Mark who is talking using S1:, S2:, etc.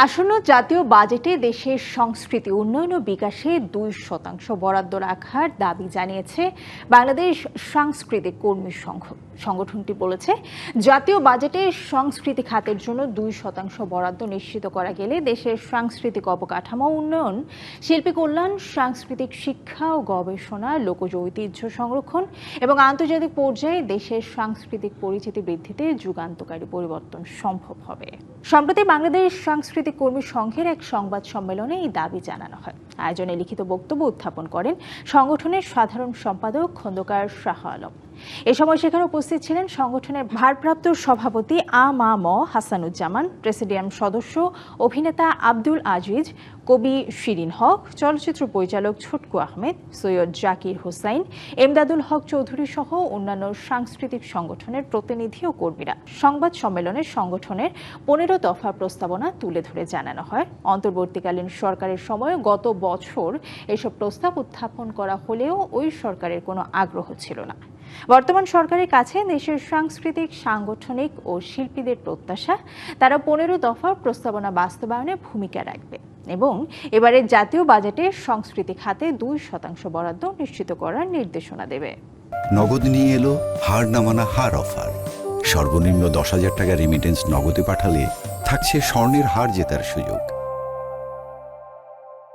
S1: আসন্ন জাতীয় বাজেটে দেশের সংস্কৃতি উন্নয়ন ও বিকাশে 2% বরাদ্দ রাখার দাবি জানিয়েছে বাংলাদেশ সাংস্কৃতিক কর্মী সংঘ। সংগঠনটি বলেছে, জাতীয় বাজেটে সংস্কৃতি খাতের জন্য 2% বরাদ্দ নিশ্চিত করা গেলে দেশের সাংস্কৃতিক অবকাঠামো উন্নয়ন, শিল্পী কল্যাণ, সাংস্কৃতিক শিক্ষা ও গবেষণা, লোকজ ঐতিহ্য সংরক্ষণ এবং আন্তর্জাতিক পর্যায়ে দেশের সাংস্কৃতিক পরিচিতি বৃদ্ধিতে যুগান্তকারী পরিবর্তন সম্ভব হবে। সম্প্রতি বাংলাদেশ সাংস্কৃতিক কর্মী সংঘের এক সংবাদ সম্মেলনে এই দাবি জানানো হয়। আয়োজনে লিখিত বক্তব্য উত্থাপন করেন সংগঠনের সাধারণ সম্পাদক খন্দকার শাহ আলম। এ সময় সেখানে উপস্থিত ছিলেন সংগঠনের ভারপ্রাপ্ত সভাপতি আ.ম হাসানুজ্জামান, প্রেসিডিয়াম সদস্য অভিনেতা আব্দুল আজিজ, কবি শিরিন হক, চলচ্চিত্র পরিচালক ছটকু আহমেদ, সৈয়দ জাকির হোসাইন, এমদাদুল হক চৌধুরী সহ অন্যান্য সাংস্কৃতিক সংগঠনের প্রতিনিধি ও কর্মীরা। সংবাদ সম্মেলনে সংগঠনের 15 দফা প্রস্তাবনা তুলে ধরে জানানো হয়, অন্তর্বর্তীকালীন সরকারের সময়ে গত বছর এসব প্রস্তাব উত্থাপন করা হলেও ওই সরকারের কোনো আগ্রহ ছিল না। বর্তমান সরকারের কাছে দেশের সাংস্কৃতিক, সাংগঠনিক ও শিল্পীদের প্রত্যাশা, তারা 15 দফা প্রস্তাবনা বাস্তবায়নে ভূমিকা রাখবে এবং এবারের জাতীয় বাজেটে সংস্কৃতি খাতে 2% বরাদ্দ নিশ্চিত করার নির্দেশনা দেবে।
S2: নগদ নিয়ে এলো হার না মানা হার অফার। সর্বনিম্ন 10,000 টাকা রেমিটেন্স নগদে পাঠালে থাকছে স্বর্ণের হার জেতার সুযোগ।